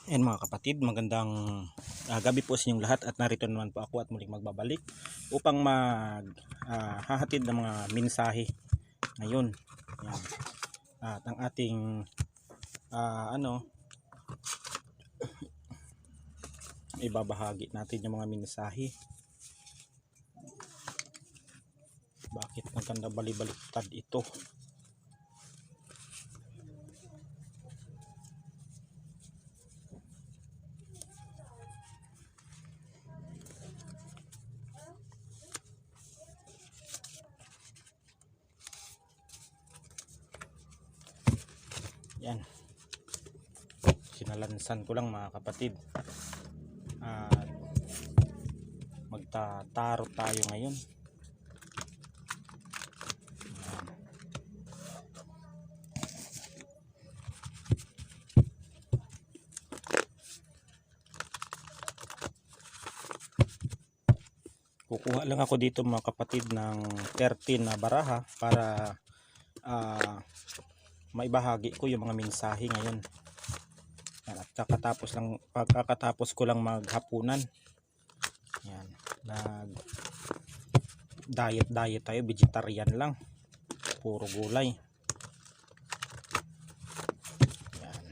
Ayan mga kapatid, magandang gabi po sa inyong lahat at narito naman po ako at muling magbabalik upang hahatid ng mga mensahe ngayon. Ayan. At ang ating ibabahagi natin yung mga mensahe. Bakit maganda bali-baliktad ito? Yan. Sinalansan ko lang mga kapatid. At magtataro tayo ngayon. Yan. Kukuha lang ako dito mga kapatid ng 13 na baraha para maibahagi ko yung mga mensahe ngayon. Yan, at pagkatapos ko lang maghapunan. Yan, diet tayo, vegetarian lang, puro gulay. Yan.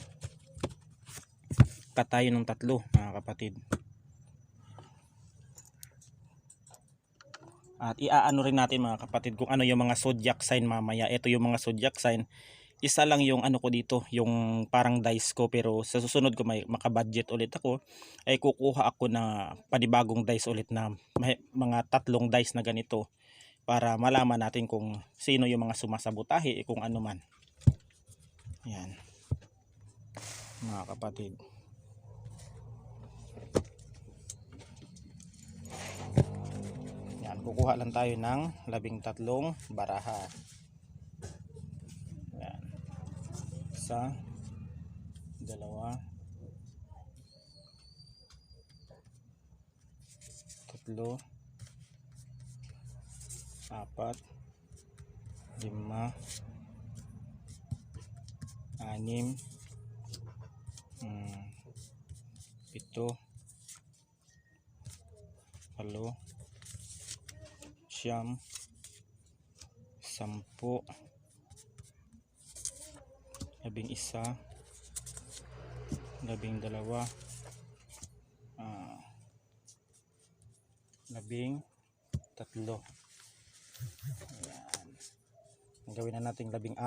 Tayo ng 3 mga kapatid. At iaano rin natin mga kapatid kung ano yung mga zodiac sign mamaya. Ito yung mga zodiac sign. Isa lang yung ano ko dito, yung parang dice ko, pero sa susunod ko may makabudget ulit ako, ay kukuha ako na panibagong dice ulit na mga 3 dice na ganito para malaman natin kung sino yung mga sumasabotahe, kung ano man. Yan mga kapatid. Yan, kukuha lang tayo ng 13 baraha. Yan. 1, 2, 3, 4, 5, 6, 7, 8, 9, 10, 11, 12, 13. Ayan. Gawin na natin 14.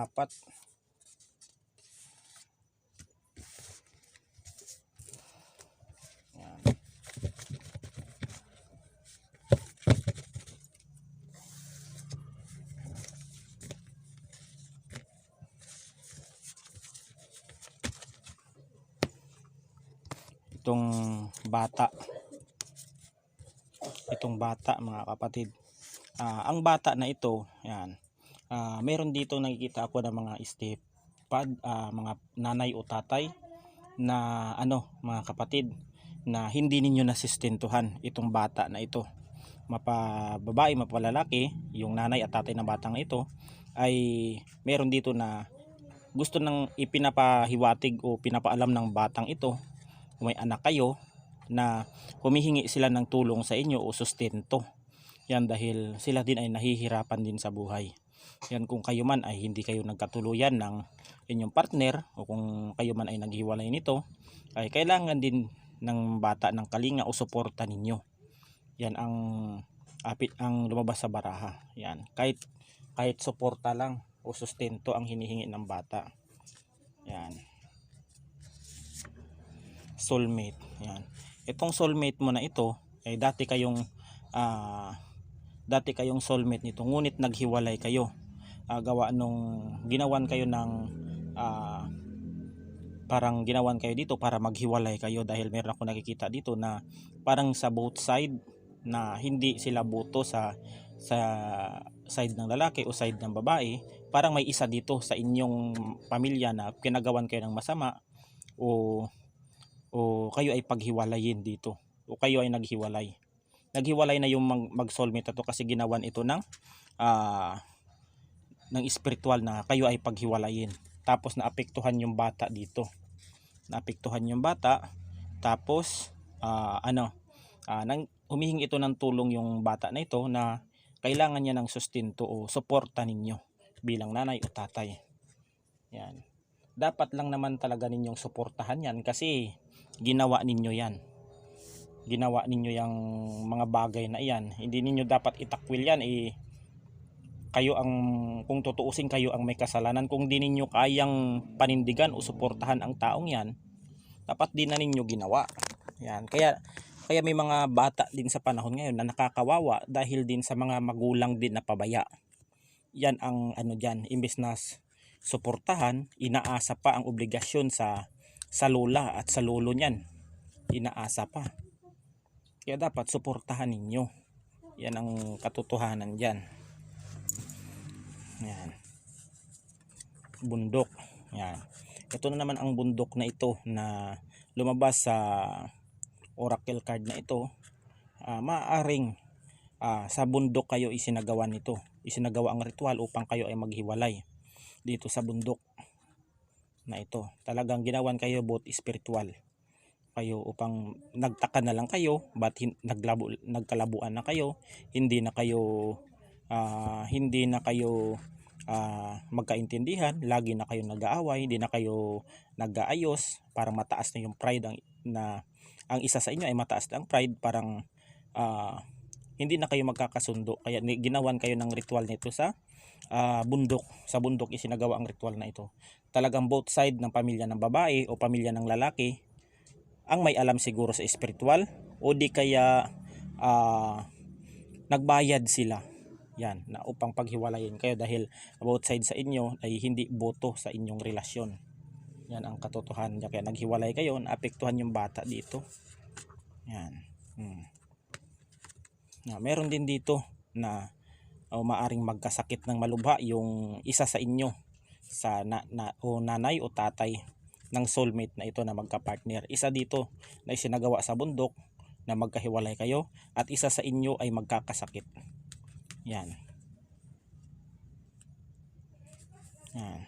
Ayan. Itong bata mga kapatid, ang bata na ito, yan, meron dito nakikita ako ng mga stepdad, mga nanay o tatay na mga kapatid, na hindi ninyo nasistentuhan itong bata na ito, mapababae mapalalaki. Yung nanay at tatay ng batang ito ay meron dito na gusto nang ipinapahiwatig o pinapaalam ng batang ito, kung may anak kayo, na humihingi sila ng tulong sa inyo o sustento. Yan, dahil sila din ay nahihirapan din sa buhay. Yan, kung kayo man ay hindi kayo nagkatuluyan ng inyong partner, o kung kayo man ay naghiwalay nito, ay kailangan din ng bata ng kalinga o suporta ninyo. Yan ang lumabas sa baraha. Yan, kahit suporta lang o sustento ang hinihingi ng bata. Yan, soulmate. Yan, itong soulmate mo na ito ay dati kayong soulmate nito, ngunit naghiwalay kayo, gawa nung ginawan kayo ng parang ginawan kayo dito para maghiwalay kayo, dahil meron ako nakikita dito na parang sa both side na hindi sila boto sa side ng lalaki o side ng babae. Parang may isa dito sa inyong pamilya na kinagawan kayo ng masama, o kayo ay paghiwalayin dito, o kayo ay naghiwalay na yung mag-soulmate ito, kasi ginawan ito ng spiritual na kayo ay paghiwalayin, tapos naapektuhan yung bata dito. naapektuhan yung bata. Tapos humihingi ito ng tulong yung bata na ito na kailangan niya ng sustento o suporta ninyo bilang nanay o tatay. Yan. Dapat lang naman talaga ninyong suportahan yan kasi ginawa ninyo yan. Ginawa ninyo yung mga bagay na yan. Hindi ninyo dapat itakwil yan. Kayo ang, kung tutuusin, kayo ang may kasalanan. Kung di ninyo kayang panindigan o suportahan ang taong yan, dapat din na ninyo ginawa. Yan. Kaya may mga bata din sa panahon ngayon na nakakawawa dahil din sa mga magulang din na pabaya. Yan ang dyan, imbes na suportahan, inaasa pa ang obligasyon sa lola at sa lolo niyan. Inaasa pa. Kaya dapat suportahan ninyo. Yan ang katotohanan dyan. Yan. Bundok. Yan. Ito na naman ang bundok na ito na lumabas sa oracle card na ito. Maaaring sa bundok kayo isinagawa nito. Isinagawa ang ritual upang kayo ay maghiwalay dito sa bundok na ito. Talagang ginawan kayo both spiritual kayo upang nagtaka na lang kayo ba't nagkalabuan na kayo, hindi na kayo magkaintindihan, lagi na kayo nag-aaway, hindi na kayo nag-aayos, parang mataas na yung pride ang isa sa inyo ay mataas na ang pride, parang hindi na kayo magkakasundo. Kaya ginawan kayo ng ritual nito sa bundok. Sa bundok isinagawa ang ritual na ito. Talagang both side ng pamilya ng babae o pamilya ng lalaki ang may alam siguro sa spiritual, o di kaya nagbayad sila yan na upang paghiwalayin kayo dahil both side sa inyo ay hindi boto sa inyong relasyon. Yan ang katotohanan. Kaya naghiwalay kayo, naapektuhan yung bata dito. Yan. Meron din dito na maaring magkasakit ng malubha yung isa sa inyo sa nanay o tatay ng soulmate na ito na magka-partner. Isa dito na isinagawa sa bundok na magkahiwalay kayo at isa sa inyo ay magkakasakit. Yan. Yan.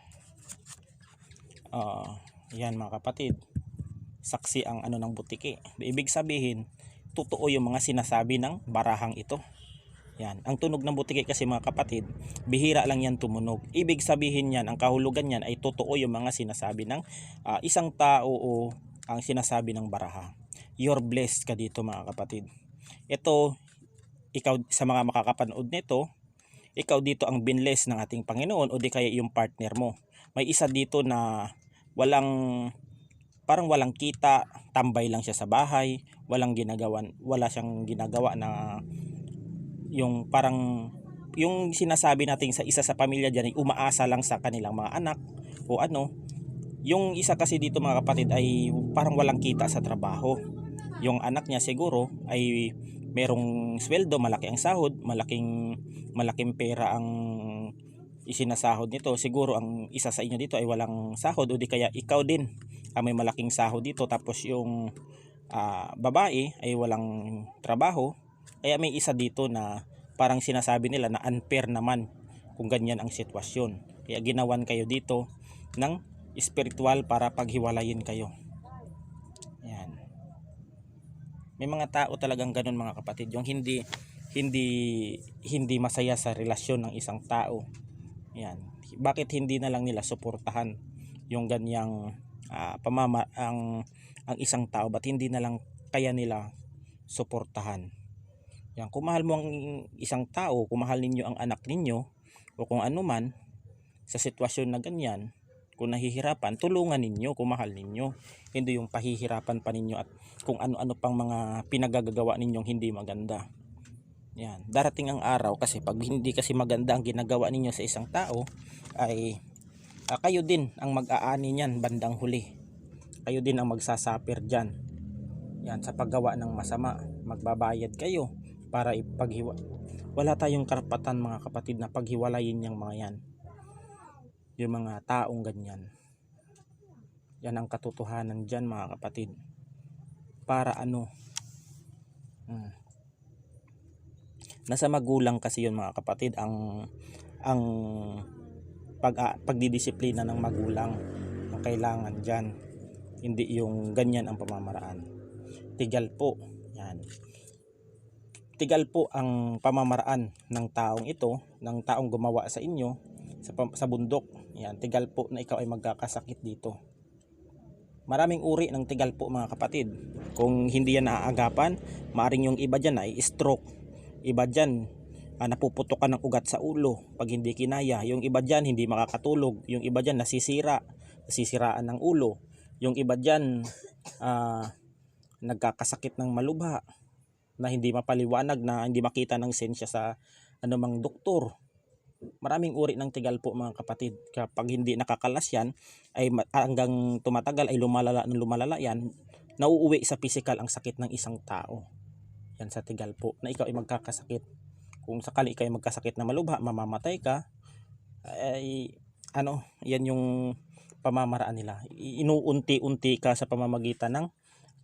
Yan mga kapatid. Saksi ang ng butiki. Ibig sabihin, totoo yung mga sinasabi ng barahang ito. Yan. Ang tunog ng butiki kasi mga kapatid, bihira lang yan tumunog. Ibig sabihin yan, ang kahulugan yan ay totoo yung mga sinasabi ng isang tao o ang sinasabi ng baraha. You're blessed ka dito mga kapatid. Ito, ikaw sa mga makakapanood nito, ikaw dito ang binless ng ating Panginoon o di kaya yung partner mo. May isa dito na parang walang kita, tambay lang siya sa bahay, wala siyang ginagawa na yung parang yung sinasabi natin sa isa sa pamilya diyan ay umaasa lang sa kanilang mga anak o yung isa kasi dito mga kapatid ay parang walang kita sa trabaho. Yung anak niya siguro ay merong sweldo, malaki ang sahod, malaking pera ang isinasahod nito. Siguro ang isa sa inyo dito ay walang sahod o di kaya ikaw din ang may malaking sahod dito, tapos yung babae ay walang trabaho. Kaya may isa dito na parang sinasabi nila na unfair naman kung ganyan ang sitwasyon. Kaya ginawan kayo dito ng spiritual para paghiwalayin kayo. Yan. May mga tao talagang ganun mga kapatid, yung hindi masaya sa relasyon ng isang tao. Yan. Bakit hindi na lang nila suportahan yung ganyang ang isang tao? Ba't hindi na lang kaya nila suportahan? Yan. Kung mahal mo ang isang tao, kung mahal ninyo ang anak ninyo o kung ano man sa sitwasyon na ganyan, kung nahihirapan, tulungan ninyo kung mahal ninyo. Hindi yung pahihirapan pa ninyo at kung ano-ano pang mga pinagagagawa ninyong hindi maganda. Yan. Darating ang araw kasi pag hindi kasi maganda ang ginagawa ninyo sa isang tao ay kayo din ang mag-aani niyan bandang huli. Kayo din ang magsasuffer dyan. Yan, sa paggawa ng masama. Magbabayad kayo para wala tayong karapatan mga kapatid na paghiwalayin yung mga yan. Yung mga taong ganyan. Yan ang katotohanan dyan mga kapatid. Para nasa magulang kasi yun mga kapatid ang pagdidisiplina ng magulang ang kailangan dyan. Hindi yung ganyan ang pamamaraan. Tigal po. Yan. Tigal po ang pamamaraan ng taong ito, ng taong gumawa sa inyo sa bundok. Yan, tigal po na ikaw ay magkakasakit dito. Maraming uri ng tigal po mga kapatid. Kung hindi yan naaagapan, maaring yung iba dyan ay stroke. Iba dyan, napuputukan ng ugat sa ulo pag hindi kinaya. Yung iba dyan hindi makakatulog. Yung iba dyan nasisiraan ng ulo. Yung iba dyan nagkakasakit ng malubha na hindi mapaliwanag, na hindi makita ng sensya sa anumang doktor. Maraming uri ng tigal po mga kapatid. Kapag hindi nakakalas yan, ay hanggang tumatagal ay lumalala yan, nauuwi sa physical ang sakit ng isang tao. Yan sa tigal po, na ikaw ay magkakasakit. Kung sakali ikaw ay magkasakit na malubha, mamamatay ka, ay yan yung pamamaraan nila. Inuunti-unti ka sa pamamagitan ng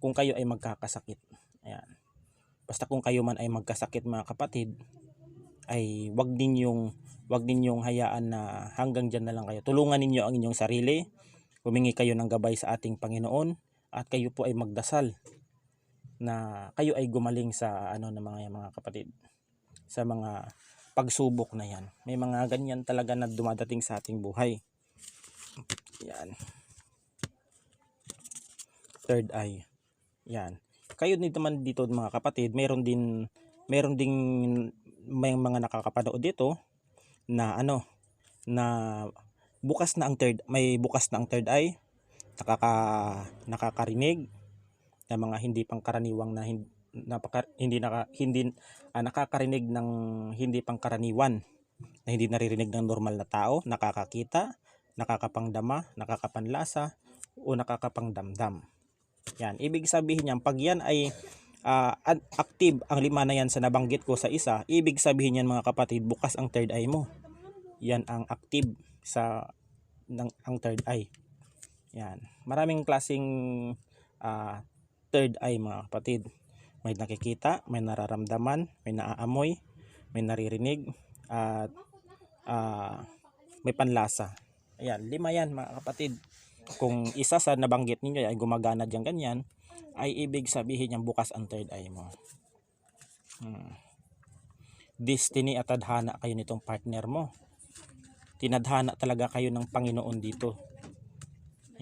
kung kayo ay magkakasakit. Ayan. Basta kung kayo man ay magkasakit mga kapatid, ay wag ninyong hayaan na hanggang diyan na lang kayo. Tulungan ninyo ang inyong sarili. Humingi kayo ng gabay sa ating Panginoon at kayo po ay magdasal na kayo ay gumaling sa mga kapatid, sa mga pagsubok na yan. May mga ganyan talaga na dumadating sa ating buhay. Yan. Third eye. Yan. Kayo naman dito mga kapatid, meron ding may mga nakakapanood dito na na bukas na ang third eye, nakakarinig ng mga hindi pangkaraniwang nakakarinig ng hindi pangkaraniwan, na hindi naririnig ng normal na tao, nakakakita, nakakapangdama, nakakapanlasa o nakakapangdamdam. Yan, ibig sabihin niyan, pag yan ay active ang 5 na yan sa nabanggit ko sa isa, ibig sabihin yan mga kapatid, bukas ang third eye mo. Yan ang active ang third eye. Yan, maraming klaseng third eye mga kapatid. May nakikita, may nararamdaman, may naaamoy, may naririnig, at may panlasa. Ayan, 5 yan mga kapatid. Kung isa sa nabanggit ninyo ay gumagana diyan ganyan, ay ibig sabihin niyang bukas ang third eye mo. Destiny at tadhana kayo nitong partner mo. Tinadhana talaga kayo ng Panginoon dito.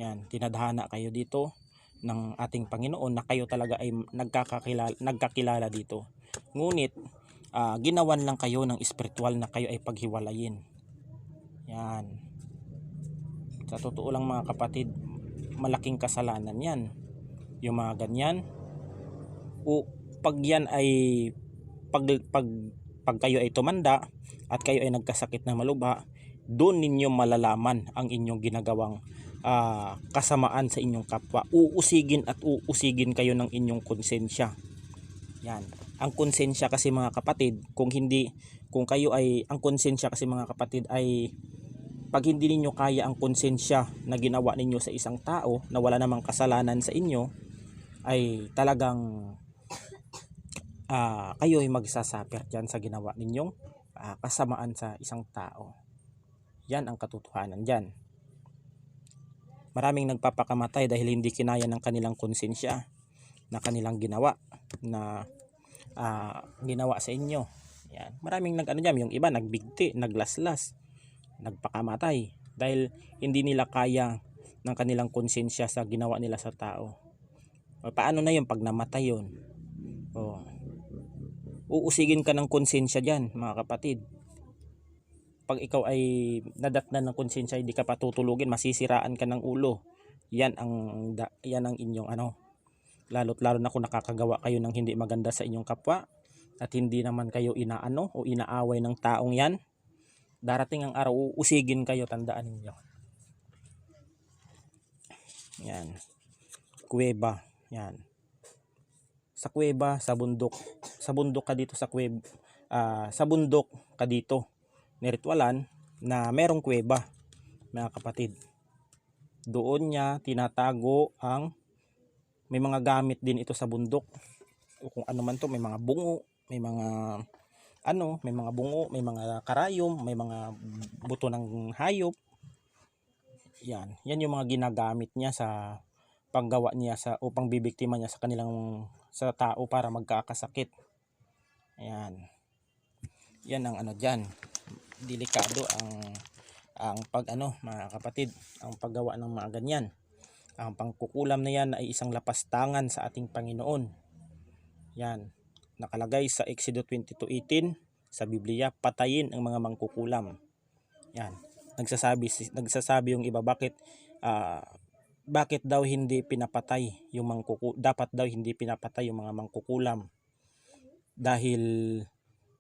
Yan, tinadhana kayo dito ng ating Panginoon na kayo talaga ay nagkakilala dito. Ngunit ginawan lang kayo ng espiritual na kayo ay paghiwalayin. Yan. Sa totoo lang mga kapatid, malaking kasalanan yan. Yung mga ganyan. O pag yan ay pag kayo ay tumanda at kayo ay nagkasakit ng malubha, doon ninyo malalaman ang inyong ginagawang kasamaan sa inyong kapwa. Uusigin at uusigin kayo ng inyong konsensya. Yan. Ang konsensya kasi mga kapatid, ang konsensya kasi mga kapatid ay pag hindi ninyo kaya ang konsensya na ginawa ninyo sa isang tao na wala namang kasalanan sa inyo, ay talagang kayo ay magsasuffer dyan sa ginawa ninyong kasamaan sa isang tao. Yan ang katotohanan dyan. Maraming nagpapakamatay dahil hindi kinaya ng kanilang konsensya na kanilang ginawa sa inyo. Yan. Maraming yung iba nagbigti, naglaslas, nagpakamatay dahil hindi nila kaya ng kanilang konsensya sa ginawa nila sa tao. Paano na yun pag namatay yun? Uusigin ka ng konsensya dyan mga kapatid. Pag ikaw ay nadatnan ng konsensya, hindi ka patutulugin, masisiraan ka ng ulo. Yan ang inyong lalo't lalo na kung nakakagawa kayo ng hindi maganda sa inyong kapwa at hindi naman kayo o inaaway ng taong yan. Darating ang araw, uusigin kayo, tandaan ninyo. Yan. Kuweba. Yan. Sa kuweba, sa bundok. Sa bundok ka dito sa bundok ka dito. Niritwalan na merong kuweba, mga kapatid. Doon niya tinatago may mga gamit din ito sa bundok. O kung ano man to, may mga bungo, may mga may mga karayom, may mga buto ng hayop. Yan yung mga ginagamit niya paggawa niya upang bibiktima niya sa tao para magkakasakit. Ayan. Yan ang ano diyan. Delikado ang mga kapatid, ang paggawa ng mga ganyan. Ang pangkukulam na yan ay isang lapastangan sa ating Panginoon. Yan. Nakalagay sa Exodus 22:18 sa Biblia, patayin ang mga mangkukulam. Yan. Nagsasabi yung iba, bakit daw hindi pinapatay yung dapat daw hindi pinapatay yung mga mangkukulam dahil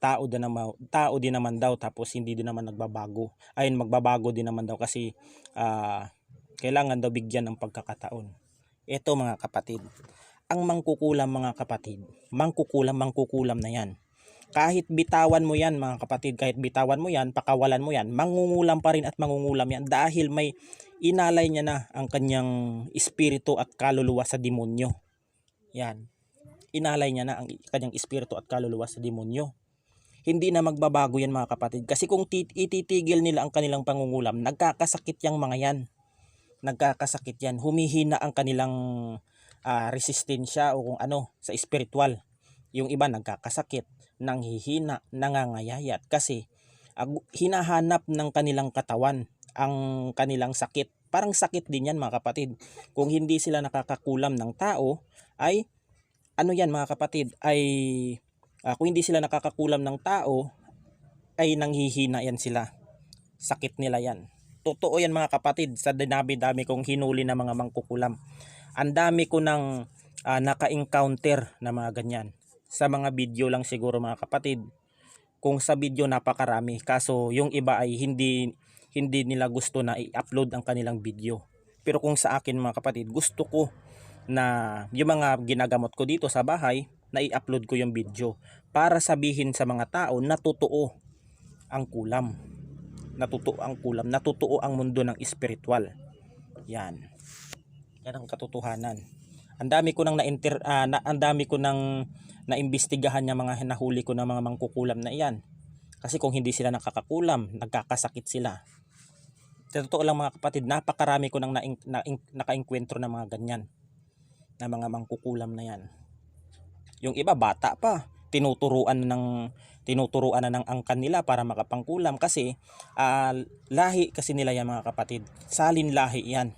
tao din naman daw, tapos hindi din naman nagbabago. Ayun, magbabago din naman daw kasi kailangan daw bigyan ng pagkakataon. Ito mga kapatid, ang mangkukulam mga kapatid, mangkukulam na yan. Kahit bitawan mo yan mga kapatid, pakawalan mo yan, mangungulam pa rin at mangungulam yan dahil may inalay niya na ang kanyang espiritu at kaluluwa sa demonyo. Yan. Inalay niya na ang kanyang espiritu at kaluluwa sa demonyo. Hindi na magbabago yan mga kapatid. Kasi kung ititigil nila ang kanilang pangungulam, nagkakasakit yung mga yan. Nagkakasakit yan. Humihina ang kanilang resistensya o kung ano sa spiritual. Yung iba nagkakasakit, nanghihina, nangangayayat. Kasi hinahanap ng kanilang katawan ang kanilang sakit. Parang sakit din yan mga kapatid. Kung hindi sila nakakakulam ng tao, ay ano yan mga kapatid, ay kung hindi sila nakakakulam ng tao, ay nanghihina yan sila. Sakit nila yan. Totoo yan mga kapatid, sa dami-dami kong hinuli na mga mangkukulam. Ang dami ko nang naka-encounter na mga ganyan. Sa mga video lang siguro mga kapatid. Kung sa video napakarami, kaso yung iba ay hindi nila gusto na i-upload ang kanilang video. Pero kung sa akin mga kapatid, gusto ko na yung mga ginagamot ko dito sa bahay, na i-upload ko yung video para sabihin sa mga tao na totoo ang kulam. Natutuo ang mundo ng espiritual. Yan. Yan ang katotohanan. Ang dami ko nang naimbestigahan yung mga nahuli ko ng mga mangkukulam na iyan. Kasi kung hindi sila nakakakulam, nagkakasakit sila. Sa totoo lang mga kapatid, napakarami ko nang naka-enkwentro ng mga ganyan, na mga mangkukulam na yan. Yung iba bata pa, tinuturuan na ng angkan nila para makapangkulam kasi lahi kasi nila yan mga kapatid. Salin lahi yan.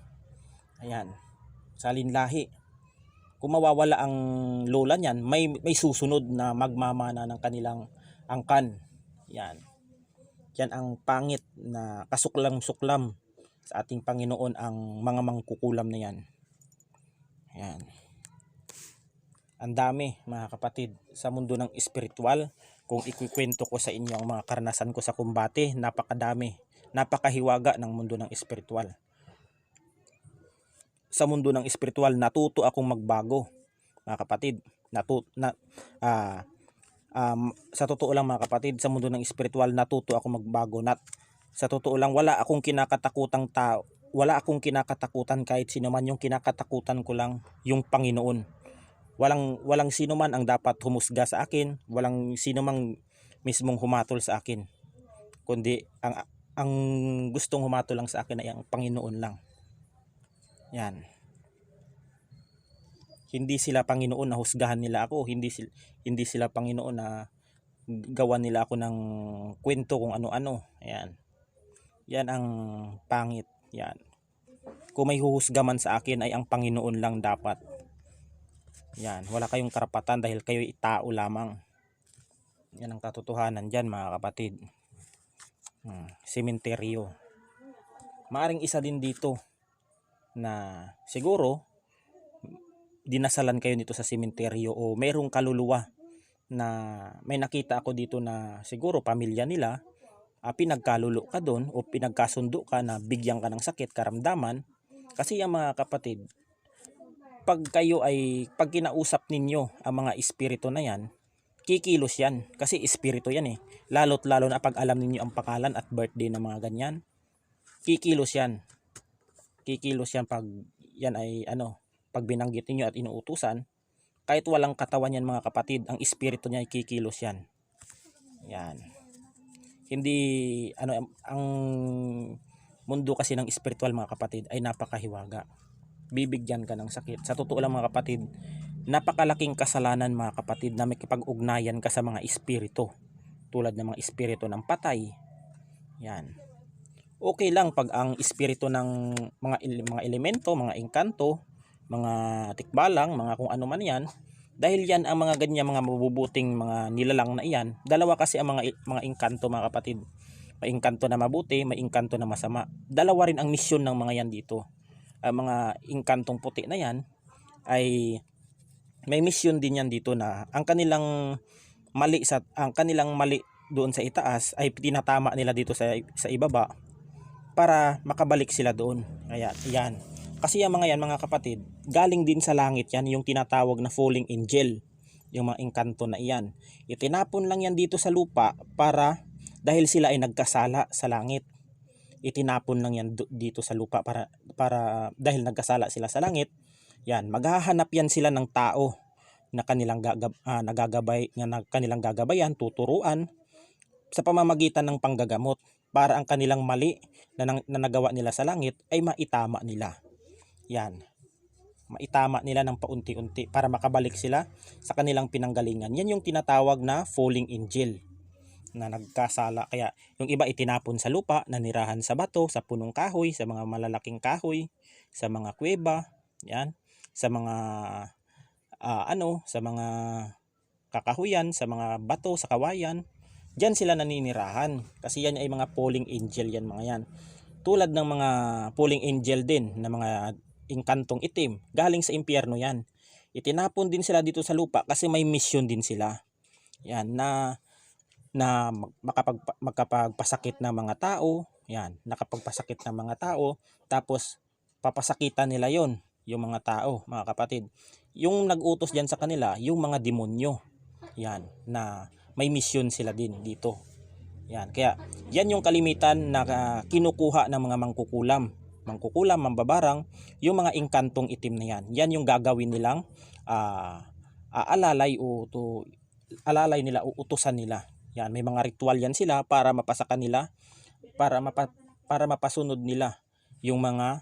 Ayan. Salin lahi. Kung mawawala ang lola niyan, may susunod na magmamana ng kanilang angkan. Yan. Yan ang pangit na kasuklam-suklam sa ating Panginoon ang mga mangkukulam na yan. Yan. Ang dami mga kapatid sa mundo ng espiritual. Kung ikukwento ko sa inyo ang mga karanasan ko sa kumbate, napakadami, napakahiwaga ng mundo ng espiritual. Sa mundo ng espiritual, natuto akong magbago mga kapatid. Sa totoo lang mga kapatid, sa mundo ng espiritual natuto akong magbago. Sa totoo lang, wala akong kinakatakutang tao. Wala akong kinakatakutan kahit sino man. Yung kinakatakutan ko lang yung Panginoon. Walang sino man ang dapat humusga sa akin, walang sino mang mismong humatol sa akin. Kundi ang gustong humatol lang sa akin ay ang Panginoon lang. Yan. Hindi sila Panginoon na husgahan nila ako, hindi sila Panginoon na gawan nila ako ng kwento kung ano-ano. Ayan. Yan ang pangit. Yan. Kung may huhusga man sa akin ay ang Panginoon lang dapat. Yan, wala kayong karapatan dahil kayo tao lamang. Yan ang katotohanan dyan mga kapatid. Sementeryo. Maaring isa din dito na siguro dinasalan kayo nito sa sementeryo o mayroong kaluluwa na may nakita ako dito na siguro pamilya nila, pinagkalulo ka doon o pinagkasundo ka na bigyan ka ng sakit, karamdaman. Kasi yung mga kapatid, pag kinausap ninyo ang mga espiritu na yan, kikilos yan. Kasi espiritu yan eh. Lalo't lalo na pag alam ninyo ang pangalan at birthday ng mga ganyan, kikilos yan. Kikilos yan pag yan ay pag binanggit ninyo at inuutusan, kahit walang katawan yan mga kapatid, ang espiritu niya ay kikilos yan. Yan. Hindi, ang mundo kasi ng espiritual mga kapatid ay napakahiwaga. bibigyan ka ng sakit. Sa totoo lang mga kapatid, napakalaking kasalanan mga kapatid na makipag-ugnayan ka sa mga espiritu, tulad ng mga espiritu ng patay. Yan. Okay lang pag ang espiritu ng mga elemento, mga engkanto, mga tikbalang, mga kung ano man yan, dahil yan ang mga ganyan mga mabubuting mga nilalang na iyan. Dalawa kasi ang mga engkanto mga kapatid. May engkanto na mabuti, may engkanto na masama. Dalawa rin ang misyon ng mga yan dito. Ang mga engkantong puti na yan ay may misyon din yan dito na ang kanilang mali doon sa itaas ay tinatama nila dito sa ibaba para makabalik sila doon. Kaya yan. Kasi yung mga yan mga kapatid, galing din sa langit yan, yung tinatawag na falling angel. Yung mga engkanto na iyan. Itinapon lang yan dito sa lupa para dahil sila ay nagkasala sa langit. Itinapon lang yan dito sa lupa para dahil nagkasala sila sa langit. Yan, maghahanap yan sila ng tao na kanilang kanilang gagabayan, tuturuan sa pamamagitan ng panggagamot para ang kanilang mali na nagawa nila sa langit ay maitama nila. Yan. Maitama nila ng paunti-unti para makabalik sila sa kanilang pinanggalingan. Yan yung tinatawag na falling angel na nagkasala. Kaya yung iba itinapon sa lupa, nanirahan sa bato, sa punong kahoy, sa mga malalaking kahoy, sa mga kuweba, yan, sa mga sa mga kakahuyan, sa mga bato, sa kawayan. Diyan sila naninirahan kasi yan ay mga falling angel yan mga yan. Tulad ng mga falling angel din na mga engkantong itim, galing sa impyerno yan. Itinapon din sila dito sa lupa kasi may mission din sila. Yan na makapagpasakit ng mga tao, yan, nakapagpasakit ng mga tao, tapos papasakitan nila yon yung mga tao, mga kapatid. Yung nag-utos diyan sa kanila, yung mga demonyo. Yan, na may mission sila din dito. Yan, kaya yan yung kalimitan na kinukuha ng mga mangkukulam, mambabarang, yung mga engkantong itim na yan. Yan yung gagawin nilang alalay nila, uutusan nila. Yan, may mga ritual yan sila para mapasakan nila, para mapasunod nila yung mga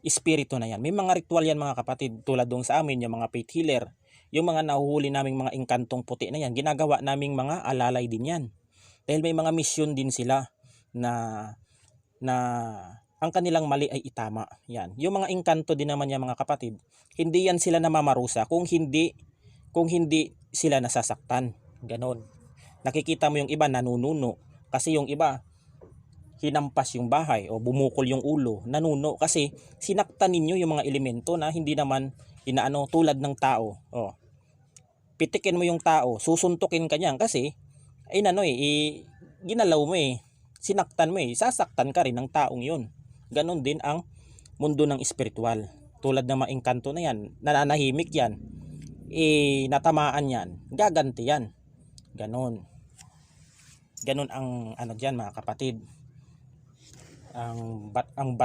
espiritu na yan. May mga ritual yan mga kapatid, tulad dong sa amin, yung mga faith healer, yung mga nahuhuli naming mga engkantong puti na yan, ginagawa naming mga alalay din yan. Dahil may mga mission din sila na ang kanilang mali ay itama. Yan. Yung mga engkanto din naman yan mga kapatid, hindi yan sila namamarusa kung hindi sila nasasaktan. Ganon. Nakikita mo yung iba nanununo kasi yung iba hinampas yung bahay o bumukol yung ulo, nanuno kasi sinaktan ninyo yung mga elemento na hindi naman inaano tulad ng tao. Pitikin mo yung tao, susuntukin ka niyan kasi ginalaw mo sinaktan mo sasaktan ka rin ng taong yun. Ganon din ang mundo ng espiritual. Tulad ng mga engkanto na yan, nananahimik yan, natamaan yan, gaganti yan. Ganon ang diyan mga kapatid. Ang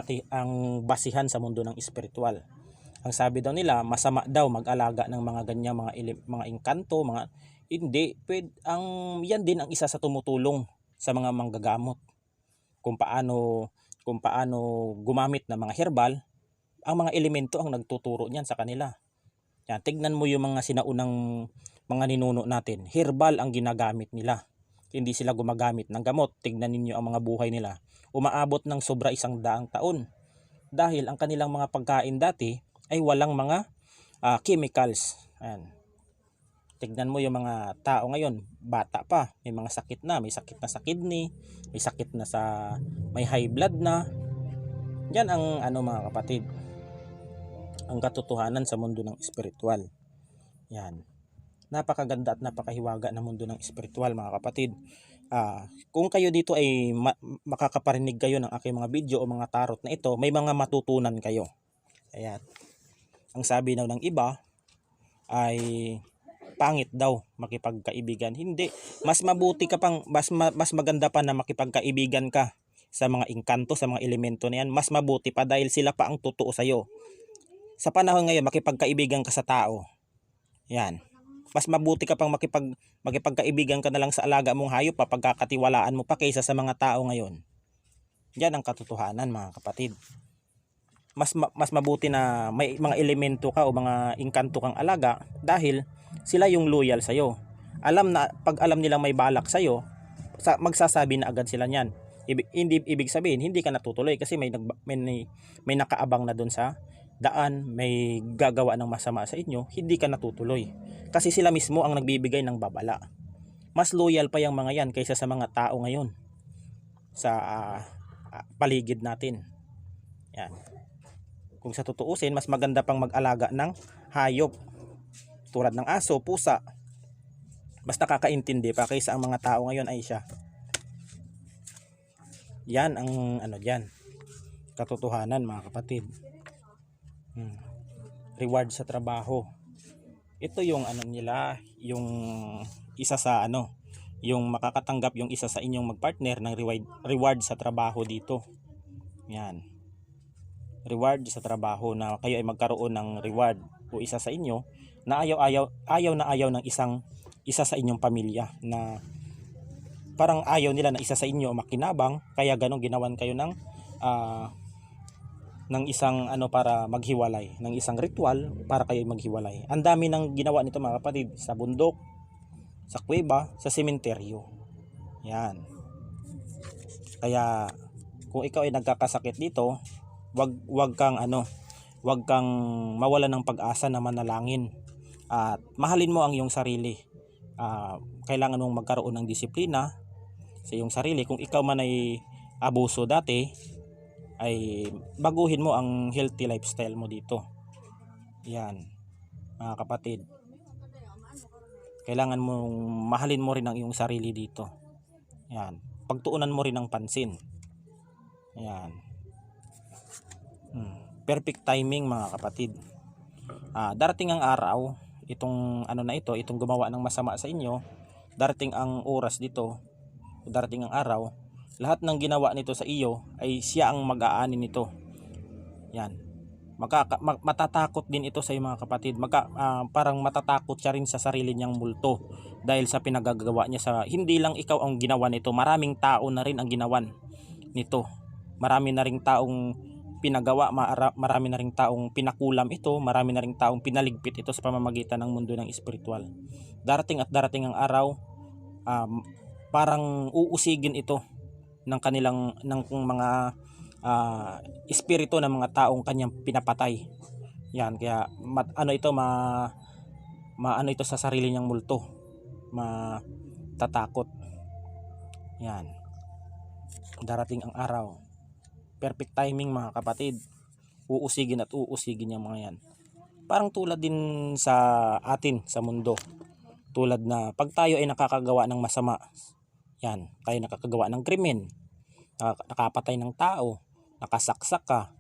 basihan sa mundo ng espiritual. Ang sabi daw nila, masama daw mag-alaga ng mga ganyang mga engkanto, hindi yan din ang isa sa tumutulong sa mga manggagamot. Kung paano gumamit ng mga herbal, ang mga elemento ang nagtuturo niyan sa kanila. Yan, tignan mo yung mga sinaunang mga ninuno natin, herbal ang ginagamit nila. Hindi sila gumagamit ng gamot. Tignan ninyo ang mga buhay nila. Umaabot ng sobra 100 taon. Dahil ang kanilang mga pagkain dati ay walang mga chemicals. Ayan. Tignan mo yung mga tao ngayon, bata pa, may mga sakit na, may sakit na sa kidney, may sakit na may high blood na. Yan ang mga kapatid, ang katotohanan sa mundo ng espiritual. Yan. Napakaganda at napakahiwaga ng mundo ng espiritual mga kapatid. Kung kayo dito ay makakaparinig kayo ng aking mga video o mga tarot na ito, may mga matutunan kayo. Ayan. Ang sabi daw ng iba ay pangit daw makipagkaibigan. Hindi, mas mabuti ka pang mas maganda pa na makipagkaibigan ka sa mga engkanto, sa mga elemento na yan. Mas mabuti pa dahil sila pa ang totoo sa iyo. Sa panahon ngayon makipagkaibigan ka sa tao. Yan. Mas mabuti ka pang makipagkaibigan ka na lang sa alaga mong hayop, pagkakatiwalaan mo pa kaysa sa mga tao ngayon. Yan ang katotohanan mga kapatid. mas mabuti na may mga elemento ka o mga engkanto kang alaga dahil sila yung loyal sa iyo. Pag alam nilang may balak sa iyo, magsasabi na agad sila niyan. Hindi ibig sabihin hindi ka natutuloy kasi may nakaabang na doon sa daan, may gagawa ng masama sa inyo, hindi ka natutuloy. Kasi sila mismo ang nagbibigay ng babala. Mas loyal pa yung mga yan kaysa sa mga tao ngayon sa paligid natin. Yan. Kung sa tutuusin, mas maganda pang mag-alaga ng hayop tulad ng aso, pusa. Mas nakakaintindi pa kaysa ang mga tao ngayon ay siya. Yan ang diyan. Katotohanan mga kapatid. Reward sa trabaho. Ito yung nila, yung isa sa yung makakatanggap yung isa sa inyong magpartner ng reward sa trabaho dito. Yan. Reward sa trabaho na kayo ay magkaroon ng reward o isa sa inyo na ayaw ng isa sa inyong pamilya na parang ayaw nila na isa sa inyo makinabang, kaya ganun ginawan kayo ng isang para maghiwalay, ng isang ritual para kayo maghiwalay. Ang dami nang ginawa nito mga kapatid, sa bundok, sa kuweba, sa sementeryo. Yan. Kaya kung ikaw ay nagkakasakit dito, wag kang mawalan ng pag-asa na manalangin at mahalin mo ang iyong sarili. Kailangan mong magkaroon ng disiplina sa iyong sarili. Kung ikaw man ay abuso dati, ay baguhin mo ang healthy lifestyle mo dito. Yan mga kapatid, kailangan mong mahalin mo rin ang iyong sarili dito. Yan, pagtuunan mo rin ng pansin. Yan. Perfect timing mga kapatid. Darating ang araw, itong itong gumawa ng masama sa inyo, darating ang oras dito, darating ang araw, lahat ng ginawa nito sa iyo ay siya ang mag-aani nito. Yan. Matatakot din ito sa iyo mga kapatid. Parang matatakot siya rin sa sarili niyang multo dahil sa pinagagawa niya sa hindi lang ikaw ang ginawa nito, maraming tao na rin ang ginawan nito. Marami na ring taong pinagawa, marami na ring taong pinakulam ito, marami na ring taong pinaligpit ito sa pamamagitan ng mundo ng espiritual. Darating ang araw, parang uusigin ito ng mga espiritu ng mga taong kanyang pinapatay. Yan, kaya ito sa sarili niyang multo, matatakot. Yan. Darating ang araw, perfect timing mga kapatid, uusigin yung mga yan. Parang tulad din sa atin sa mundo, tulad na pag tayo ay nakakagawa ng masama, yan, tayo nakakagawa ng krimen, nakapatay ng tao, nakasaksak ka,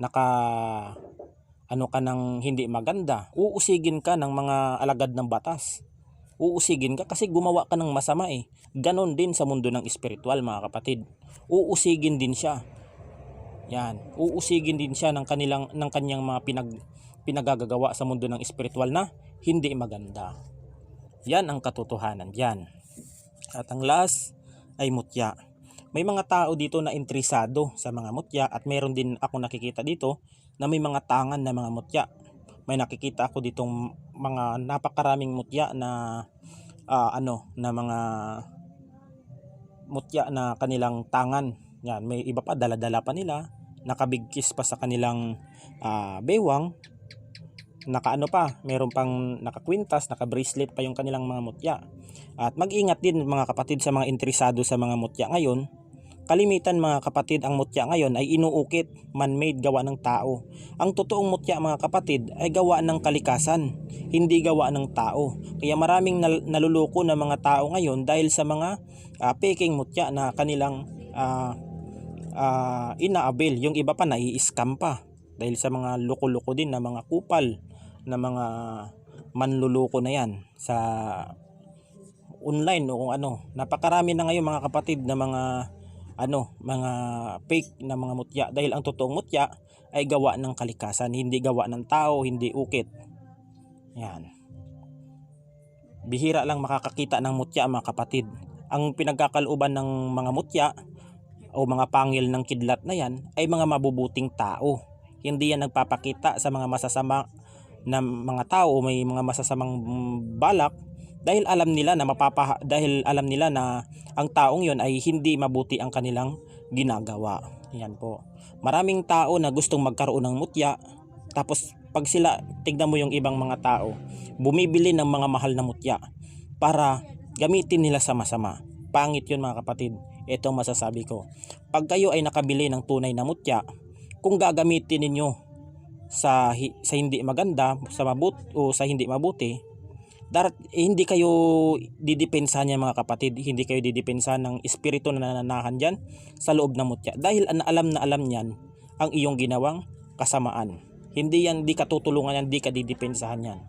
ka ng hindi maganda, uusigin ka ng mga alagad ng batas. Uusigin ka kasi gumawa ka ng masama eh. Ganon din sa mundo ng espiritual mga kapatid. Uusigin din siya. Yan, uusigin din siya ng kanyang mga pinagagagawa sa mundo ng espiritual na hindi maganda. Yan ang katotohanan diyan. At ang last ay mutya. May mga tao dito na interesado sa mga mutya at meron din ako nakikita dito na may mga tangan na mga mutya. May nakikita ako ditong mga napakaraming mutya na na mga mutya na kanilang tangan. Yan, may iba pa dala-dala pa nila, nakabigkis pa sa kanilang bewang, meron pang nakakwintas, naka-bracelet pa yung kanilang mga mutya. At mag-ingat din mga kapatid sa mga interesado sa mga mutya ngayon. Kalimitan mga kapatid, ang mutya ngayon ay inuukit, man-made, gawa ng tao. Ang totoong mutya mga kapatid ay gawa ng kalikasan, hindi gawa ng tao. Kaya maraming naluloko na mga tao ngayon dahil sa mga peking mutya na kanilang inaabil. Yung iba pa nai-scam pa dahil sa mga loko-loko din na mga kupal, na mga manluloko na yan sa online o kung ano. Napakarami na ngayon mga kapatid na mga fake na mga mutya dahil ang totoong mutya ay gawa ng kalikasan, hindi gawa ng tao, hindi ukit. Yan. Bihira lang makakakita ng mutya mga kapatid. Ang pinagkakalooban ng mga mutya o mga pangil ng kidlat na yan ay mga mabubuting tao. Hindi yan nagpapakita sa mga masasama na mga tao, may mga masasamang balak, dahil alam nila na dahil alam nila na ang taong yon ay hindi mabuti ang kanilang ginagawa. Yan po. Maraming tao na gustong magkaroon ng mutya, tapos pag sila, tignan mo yung ibang mga tao, bumibili ng mga mahal na mutya para gamitin nila sa masama. Pangit yun mga kapatid. Ito ang masasabi ko. Pag kayo ay nakabili ng tunay na mutya, kung gagamitin ninyo sa hindi maganda, sa hindi mabuti, hindi kayo didepensahan niya mga kapatid. Hindi kayo didepensahan ng espiritu na nananahan dyan sa loob ng mutya. Dahil na alam niyan ang iyong ginawang kasamaan. Hindi katutulungan yan, di ka didepensahan yan.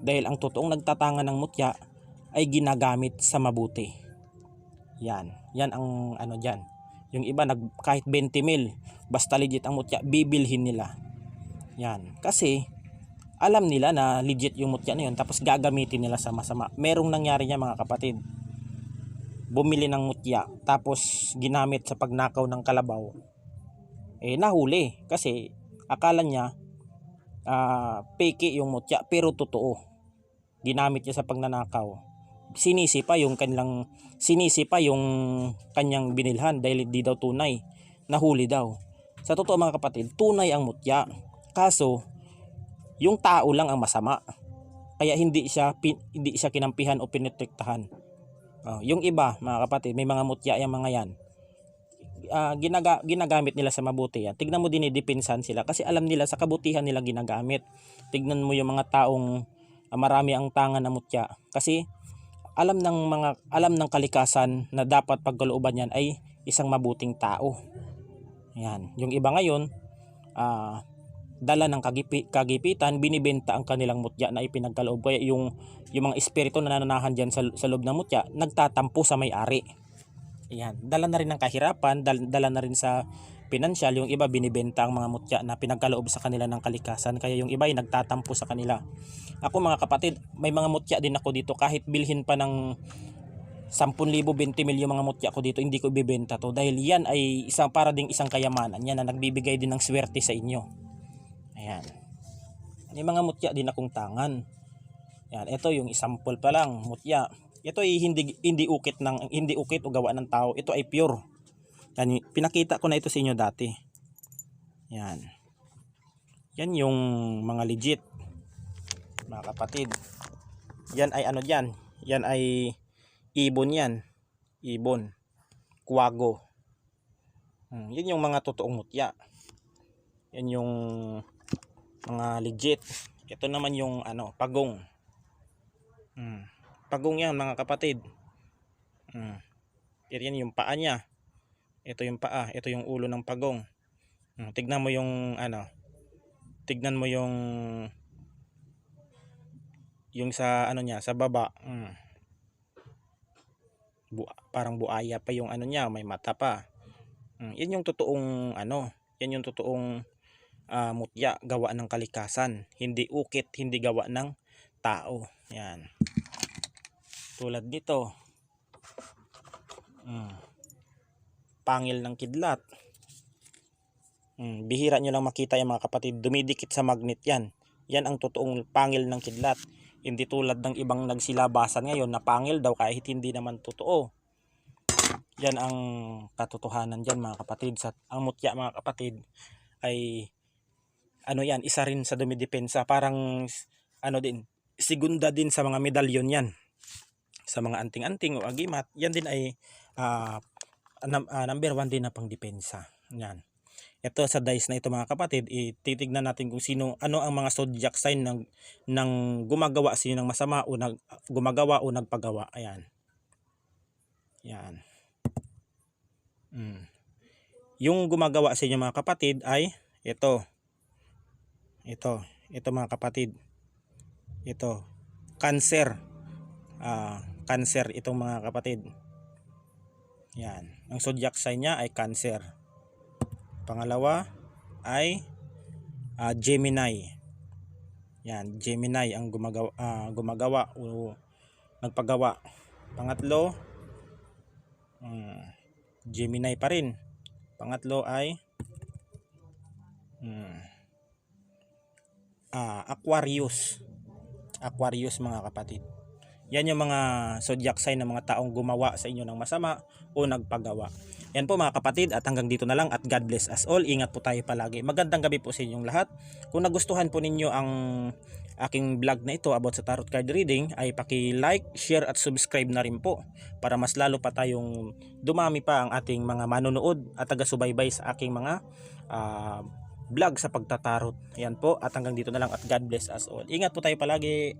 Dahil ang totoong nagtatangan ng mutya ay ginagamit sa mabuti. Yan ang ano dyan. Yung iba kahit 20 mil, basta legit ang mutya, bibilhin nila. Yan. Kasi alam nila na legit yung mutya na yun, tapos gagamitin nila sa masama. Merong nangyari niya mga kapatid. Bumili ng mutya, tapos ginamit sa pagnakaw ng kalabaw. Nahuli. Kasi akala niya peke yung mutya, pero totoo. Ginamit niya sa pagnanakaw. Sinisi pa yung kanyang binilhan dahil di daw tunay. Nahuli daw. Sa totoo mga kapatid, tunay ang mutya. Kaso yung tao lang ang masama. Kaya hindi siya kinampihan o pinotektahan. Yung iba mga kapatid, may mga mutya yung mga yan. Ginagamit nila sa mabuti yan. Tignan mo, dinidipinsan sila kasi alam nila sa kabutihan nila ginagamit. Tignan mo yung mga taong marami ang tangan na mutya kasi alam ng kalikasan na dapat pagkalooban yan ay isang mabuting tao. Yan. Yung iba ngayon, dala ng kagipitan, binibenta ang kanilang mutya na ipinagkaloob. Kaya yung mga espiritu na nananahan dyan sa loob ng mutya, nagtatampo sa may-ari. Yan. Dala na rin ng kahirapan, dala na rin sa pinansyal. Yung iba binibenta ang mga mutya na pinagkaloob sa kanila ng kalikasan. Kaya yung iba ay nagtatampo sa kanila. Ako mga kapatid, may mga mutya din ako dito. Kahit bilhin pa ng 10,000, 20,000 yung mga mutya ko dito, hindi ko ibibenta to. Dahil yan ay para ding isang kayamanan. Yan na nagbibigay din ng swerte sa inyo. Ayan. May mga mutya din akong tangan. Yan, ito yung example pa lang, mutya. Ito ay hindi ukit o gawa ng tao. Ito ay pure. Yan, pinakita ko na ito sa inyo dati. Yan. Yan yung mga legit, mga kapatid. Yan ay ano diyan? Yan ay ibon yan. Ibon. Kuwago. Yan yung mga totoong mutya. Yan yung mga legit. Ito naman yung pagong. Pagong yan mga kapatid. Yan yung paa niya. Ito yung paa, ito yung ulo ng pagong. Tignan mo yung tignan mo yung sa niya, sa baba. Parang buaya pa yung niya, may mata pa. Yan yung totoong yan yung totoong mutya, gawa ng kalikasan. Hindi ukit, hindi gawa ng tao. Yan. Tulad dito. Pangil ng kidlat. Bihira nyo lang makita yung mga kapatid. Dumidikit sa magnet yan. Yan ang totoong pangil ng kidlat. Hindi tulad ng ibang nagsilabasan ngayon na pangil daw kahit hindi naman totoo. Yan ang katotohanan dyan mga kapatid. Ang mutya mga kapatid ay yan, isa rin sa dumidepensa. Parang din, segunda din sa mga medalyon yan. Sa mga anting-anting o agimat, yan din ay number 1 din na pangdepensa. Yan. Ito sa dice na ito mga kapatid, titignan natin kung ano ang mga zodiac sign ng gumagawa sino ng masama o gumagawa o nagpagawa. Ayan. Yan. Yung gumagawa sa inyo mga kapatid ay ito. Ito mga kapatid. Ito. Cancer. Cancer itong mga kapatid. Yan. Ang zodiac sign niya ay Cancer. Pangalawa ay Gemini. Yan, Gemini ang gumagawa o nagpagawa. Pangatlo, Gemini pa rin. Pangatlo ay Aquarius. Aquarius mga kapatid. Yan yung mga zodiac sign ng mga taong gumawa sa inyo ng masama o nagpagawa. Yan po mga kapatid, at hanggang dito na lang, at God bless us all. Ingat po tayo palagi. Magandang gabi po sa inyong lahat. Kung nagustuhan po ninyo ang aking vlog na ito about sa tarot card reading, ay paki-like, share at subscribe na rin po para mas lalo pa tayong dumami pa ang ating mga manonood at taga-subaybay sa aking mga vlog sa pagtatarot. Yan po, at hanggang dito na lang, at God bless us all. Ingat po tayo palagi.